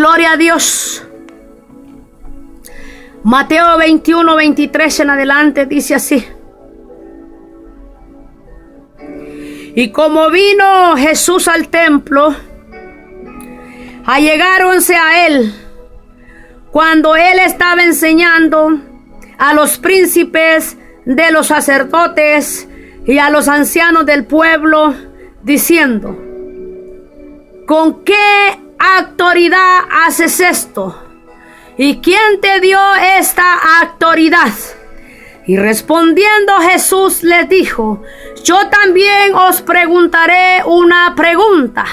Gloria a Dios. Mateo 21, 23 en adelante dice así. Y como vino Jesús al templo, allegáronse a él cuando él estaba enseñando a los príncipes de los sacerdotes y a los ancianos del pueblo, diciendo: ¿con qué autoridad haces esto? ¿Y quién te dio esta autoridad? Y respondiendo Jesús les dijo: yo también os preguntaré una pregunta,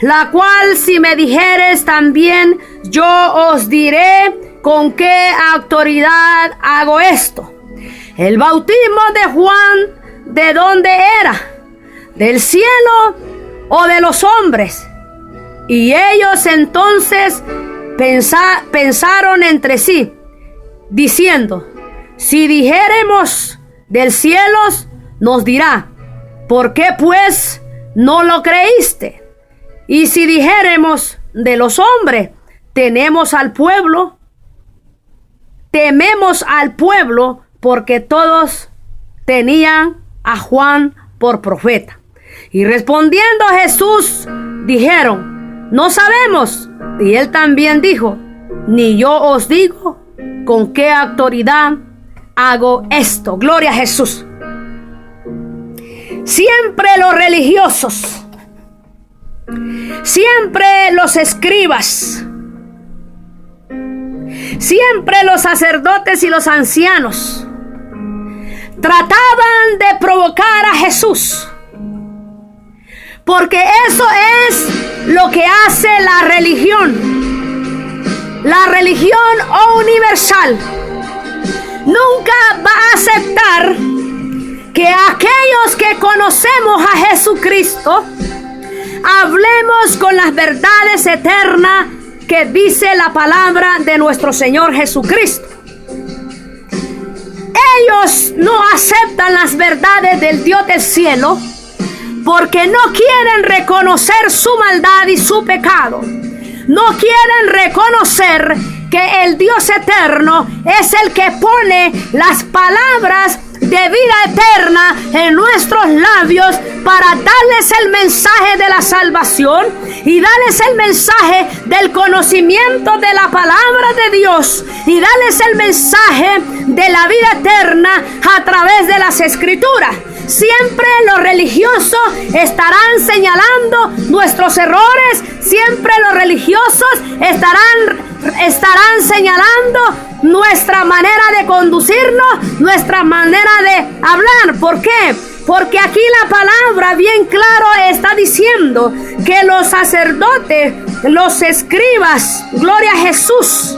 la cual si me dijeres también, yo os diré con qué autoridad hago esto. El bautismo de Juan, ¿de dónde era? ¿Del cielo o de los hombres? Y ellos entonces pensaron entre sí, diciendo: si dijéremos del cielo, nos dirá: ¿por qué pues no lo creíste? Y si dijéremos de los hombres, tememos al pueblo, porque todos tenían a Juan por profeta. Y respondiendo Jesús, dijeron: no sabemos. Y él también dijo: ni yo os digo con qué autoridad hago esto. Gloria a Jesús. Siempre los religiosos, siempre los escribas, siempre los sacerdotes y los ancianos trataban de provocar a Jesús, porque eso es lo que hace la religión. La religión universal nunca va a aceptar que aquellos que conocemos a Jesucristo hablemos con las verdades eternas que dice la palabra de nuestro Señor Jesucristo. Ellos no aceptan las verdades del Dios del cielo porque no quieren reconocer su maldad y su pecado. No quieren reconocer que el Dios eterno es el que pone las palabras de vida eterna en nuestros labios para darles el mensaje de la salvación y darles el mensaje del conocimiento de la palabra de Dios y darles el mensaje de la vida eterna a través de las escrituras. Siempre los religiosos estarán señalando nuestros errores, siempre los religiosos estarán señalando nuestra manera de conducirnos, nuestra manera de hablar. ¿Por qué? Porque aquí la palabra bien claro está diciendo que los sacerdotes, los escribas, gloria a Jesús,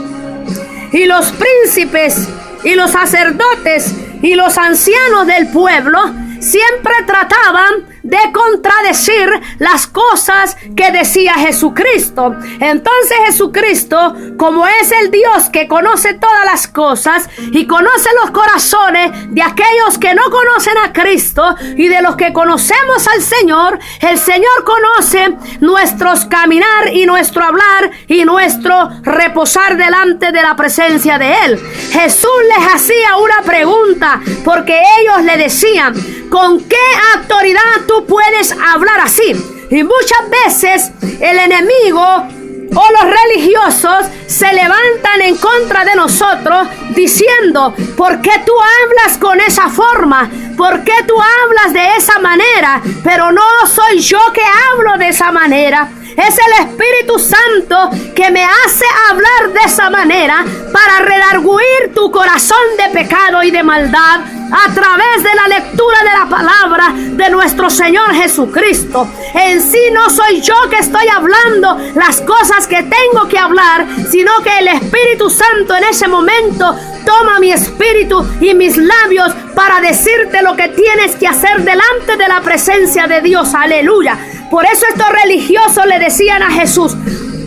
y los príncipes y los sacerdotes y los ancianos del pueblo siempre trataban de contradecir las cosas que decía Jesucristo. Entonces Jesucristo, como es el Dios que conoce todas las cosas y conoce los corazones de aquellos que no conocen a Cristo y de los que conocemos al Señor, el Señor conoce nuestros caminar y nuestro hablar y nuestro reposar delante de la presencia de Él. Jesús les hacía una pregunta porque ellos le decían: ¿con qué autoridad tú puedes hablar así? Y muchas veces el enemigo o los religiosos se levantan en contra de nosotros diciendo: ¿por qué tú hablas con esa forma? ¿Por qué tú hablas de esa manera? Pero no soy yo que hablo de esa manera. Es el Espíritu Santo que me hace hablar de esa manera para redarguir tu corazón de pecado y de maldad a través de la lectura de la palabra de nuestro Señor Jesucristo. En sí no soy yo que estoy hablando las cosas que tengo que hablar, sino que el Espíritu Santo en ese momento toma mi espíritu y mis labios para decirte lo que tienes que hacer delante de la presencia de Dios. Aleluya. Por eso estos religiosos le decían a Jesús: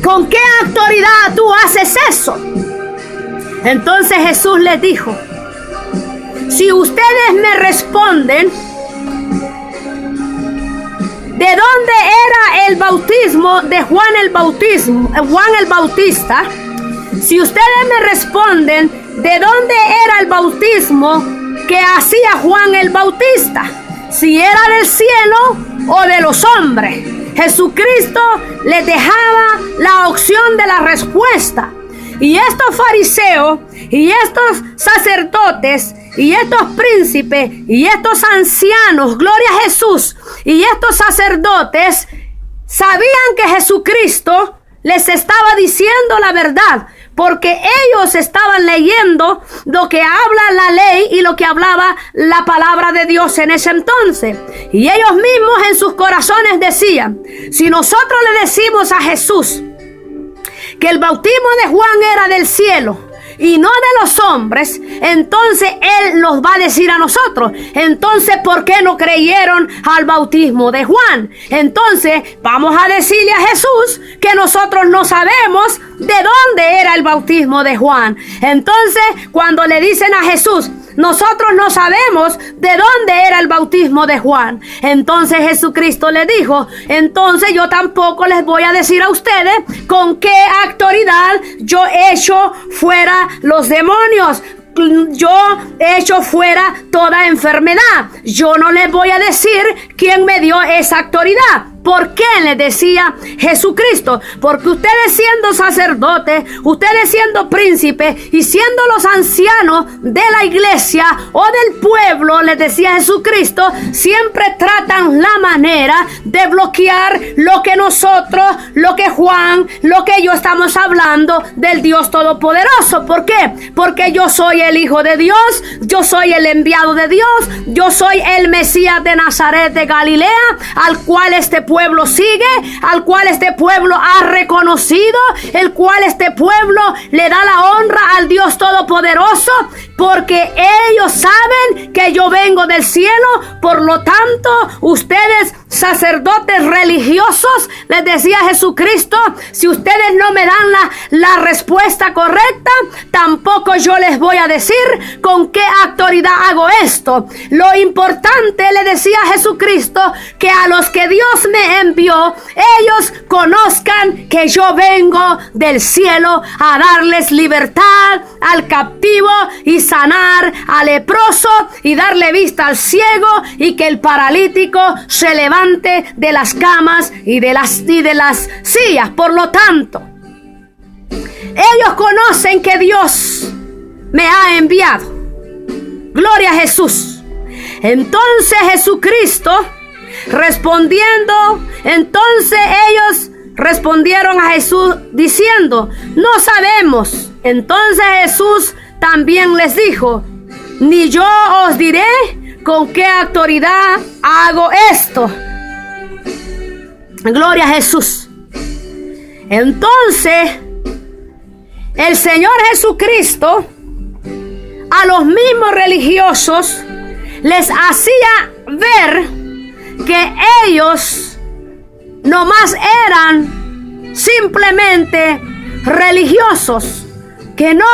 ¿con qué autoridad tú haces eso? Entonces Jesús les dijo: si ustedes me responden ¿de dónde era el bautismo de Juan el Bautista? Si ustedes me responden, ¿de dónde era el bautismo que hacía Juan el Bautista? Si era del cielo o de los hombres. Jesucristo les dejaba la opción de la respuesta. Y estos fariseos y estos sacerdotes y estos príncipes y estos ancianos, gloria a Jesús, y estos sacerdotes sabían que Jesucristo les estaba diciendo la verdad, porque ellos estaban leyendo lo que habla la ley y lo que hablaba la palabra de Dios en ese entonces. Y ellos mismos en sus corazones decían, si nosotros le decimos a Jesús que el bautismo de Juan era del cielo y no de los hombres, entonces Él nos va a decir a nosotros, entonces ¿por qué no creyeron al bautismo de Juan? Entonces vamos a decirle a Jesús que nosotros no sabemos de dónde era el bautismo de Juan. Entonces cuando le dicen a Jesús, nosotros no sabemos de dónde era el bautismo de Juan, entonces Jesucristo le dijo, entonces yo tampoco les voy a decir a ustedes con qué autoridad yo echo fuera los demonios. Yo echo fuera toda enfermedad. Yo no les voy a decir quién me dio esa autoridad. ¿Por qué le decía Jesucristo? Porque ustedes siendo sacerdotes, ustedes siendo príncipes y siendo los ancianos de la iglesia o del pueblo, les decía Jesucristo, siempre tratan la manera de bloquear lo que nosotros, lo que Juan, lo que yo estamos hablando del Dios Todopoderoso. ¿Por qué? Porque yo soy el Hijo de Dios, yo soy el enviado de Dios, yo soy el Mesías de Nazaret de Galilea, al cual este pueblo sigue, al cual este pueblo ha reconocido, el cual este pueblo le da la honra al Dios Todopoderoso, porque ellos saben que yo vengo del cielo. Por lo tanto, ustedes sacerdotes religiosos, les decía Jesucristo, si ustedes no me dan la respuesta correcta, tampoco yo les voy a decir con qué autoridad hago esto. Lo importante, le decía Jesucristo, que a los que Dios me envió, ellos conozcan que yo vengo del cielo a darles libertad al captivo y sanar al leproso y darle vista al ciego y que el paralítico se levante de las camas y de las sillas. Por lo tanto, ellos conocen que Dios me ha enviado. Gloria a Jesús. Entonces Jesucristo respondiendo, entonces ellos respondieron a Jesús diciendo, no sabemos. Entonces Jesús también les dijo, ni yo os diré con qué autoridad hago esto. Gloria a Jesús. Entonces el Señor Jesucristo a los mismos religiosos les hacía ver que ellos nomás eran simplemente religiosos, que no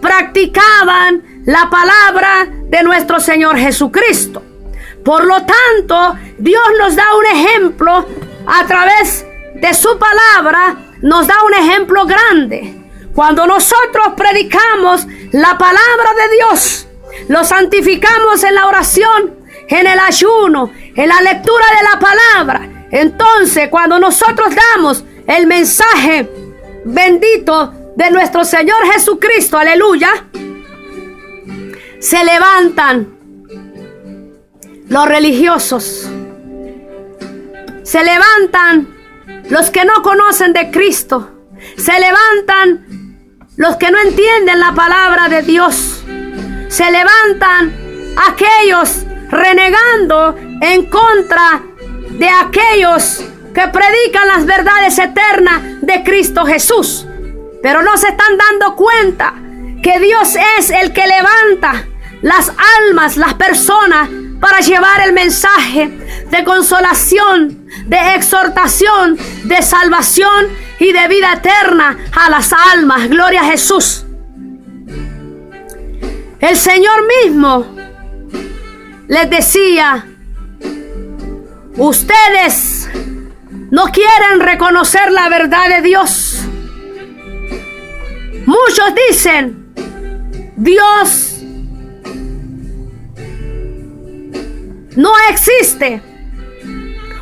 practicaban la palabra de nuestro Señor Jesucristo. Por lo tanto, Dios nos da un ejemplo a través de su palabra, nos da un ejemplo grande. Cuando nosotros predicamos la palabra de Dios, lo santificamos en la oración, en el ayuno, en la lectura de la palabra. Entonces, cuando nosotros damos el mensaje bendito de nuestro Señor Jesucristo, aleluya, se levantan los religiosos, se levantan los que no conocen de Cristo, se levantan los que no entienden la palabra de Dios, se levantan aquellos renegando en contra de aquellos que predican las verdades eternas de Cristo Jesús. Pero no se están dando cuenta que Dios es el que levanta las almas, las personas, para llevar el mensaje de consolación, de exhortación, de salvación y de vida eterna a las almas. Gloria a Jesús. El Señor mismo les decía, ustedes no quieren reconocer la verdad de Dios. Muchos dicen, Dios no existe,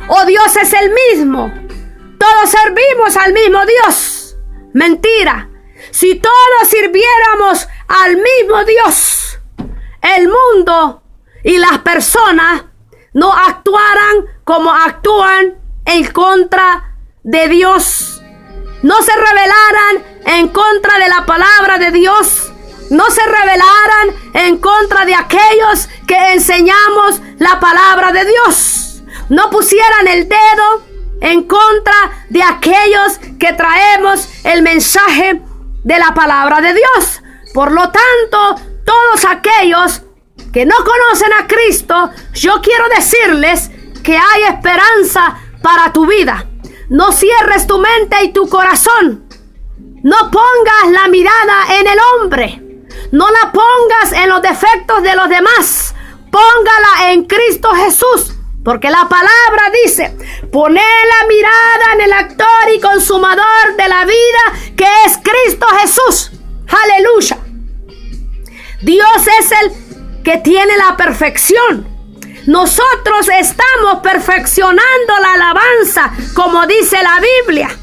o Dios es el mismo, todos servimos al mismo Dios. Mentira. Si todos sirviéramos al mismo Dios, el mundo y las personas no actuaran como actúan en contra de Dios, no se rebelaran en contra de la palabra de Dios, no se rebelaran en contra de aquellos que enseñamos la palabra de Dios, no pusieran el dedo en contra de aquellos que traemos el mensaje de la palabra de Dios. Por lo tanto, todos aquellos que no conocen a Cristo, yo quiero decirles que hay esperanza para tu vida. No cierres tu mente y tu corazón. No pongas la mirada en el hombre. No la pongas en los defectos de los demás. Póngala en Cristo Jesús. Porque la palabra dice, poned la mirada en el autor y consumador de la vida, que es Cristo Jesús. Aleluya. Dios es el que tiene la perfección. Nosotros estamos perfeccionando la alabanza, como dice la Biblia.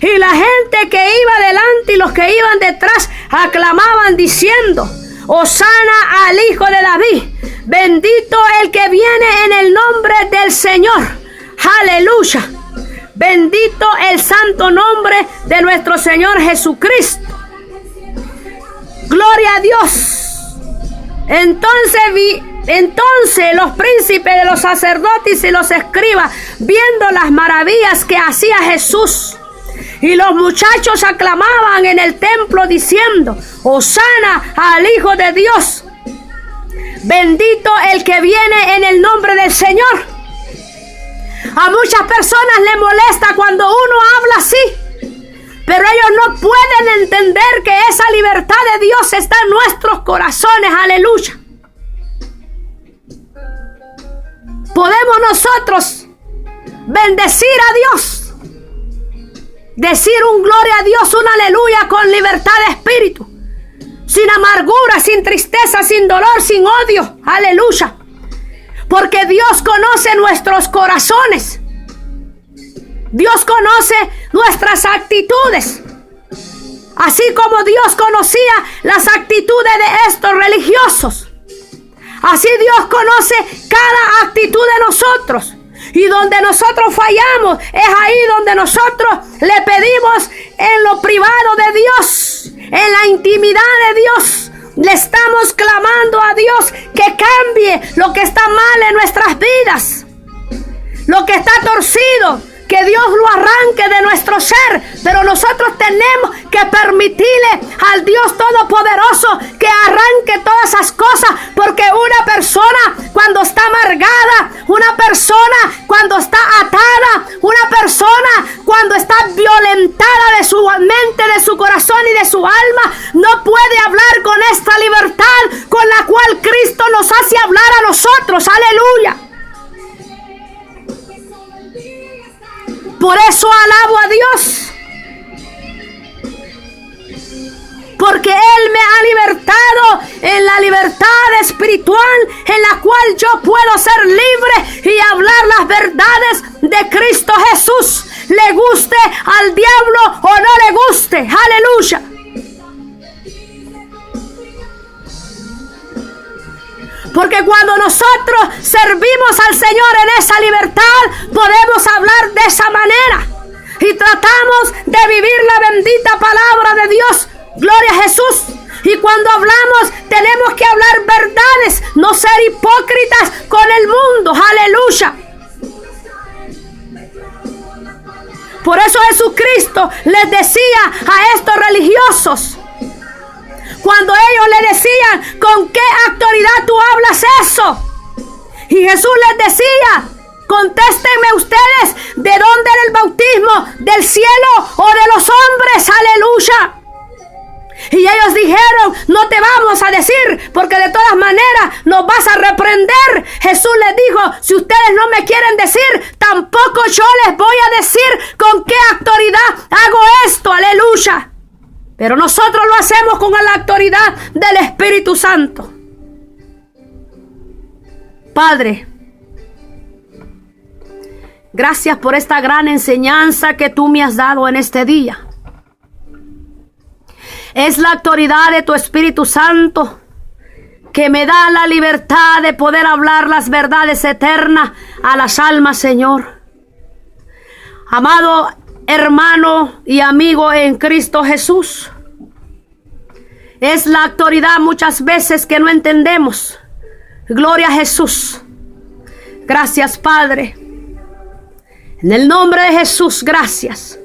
Y la gente que iba delante y los que iban detrás aclamaban diciendo, Hosana al Hijo de David. Bendito el que viene en el nombre del Señor. Aleluya. Bendito el santo nombre de nuestro Señor Jesucristo. Gloria a Dios. Entonces los príncipes de los sacerdotes y los escribas, viendo las maravillas que hacía Jesús, y los muchachos aclamaban en el templo diciendo, Hosana al Hijo de Dios. Bendito el que viene en el nombre del Señor. A muchas personas les molesta cuando uno habla así, pero ellos no pueden entender que esa libertad de Dios está en nuestros corazones. Aleluya. Podemos nosotros bendecir a Dios, decir un gloria a Dios, un aleluya con libertad de espíritu, sin amargura, sin tristeza, sin dolor, sin odio. Aleluya. Porque Dios conoce nuestros corazones. Dios conoce nuestras actitudes. Así como Dios conocía las actitudes de estos religiosos. Así Dios conoce cada actitud de nosotros. Y donde nosotros fallamos, es ahí donde nosotros le pedimos en lo privado de Dios, en la intimidad de Dios. Le estamos clamando a Dios que cambie lo que está mal en nuestras vidas, lo que está torcido, que Dios lo arranque de nuestro ser. Pero nosotros tenemos que permitirle al Dios Todopoderoso que arranque todas esas cosas, porque una persona cuando está amargada, una persona cuando está atada, una persona cuando está violentada de su mente, de su corazón y de su alma, no puede hablar con esta libertad con la cual Cristo nos hace hablar a nosotros. Aleluya. Por eso alabo a Dios, porque Él me ha libertado en la libertad espiritual en la cual yo puedo ser libre y hablar las verdades de Cristo Jesús, le guste al diablo o no le guste. Aleluya. Porque cuando nosotros servimos al Señor en esa libertad, podemos hablar de esa manera. Y tratamos de vivir la bendita palabra de Dios. Gloria a Jesús. Y cuando hablamos, tenemos que hablar verdades, no ser hipócritas con el mundo. Aleluya. Por eso Jesucristo les decía a estos religiosos, cuando ellos le decían, ¿con qué autoridad tú hablas eso? Y Jesús les decía, contéstenme ustedes, ¿de dónde era el bautismo? ¿Del cielo o de los hombres? Aleluya. Y ellos dijeron, dijeron, no te vamos a decir, porque de todas maneras nos vas a reprender. Jesús les dijo, si ustedes no me quieren decir, tampoco yo les voy a decir con qué autoridad hago esto. Aleluya. Pero nosotros lo hacemos con la autoridad del Espíritu Santo. Padre, gracias por esta gran enseñanza que tú me has dado en este día. Es la autoridad de tu Espíritu Santo que me da la libertad de poder hablar las verdades eternas a las almas, Señor. Amado hermano y amigo en Cristo Jesús, es la autoridad muchas veces que no entendemos. Gloria a Jesús. Gracias, Padre. En el nombre de Jesús, gracias.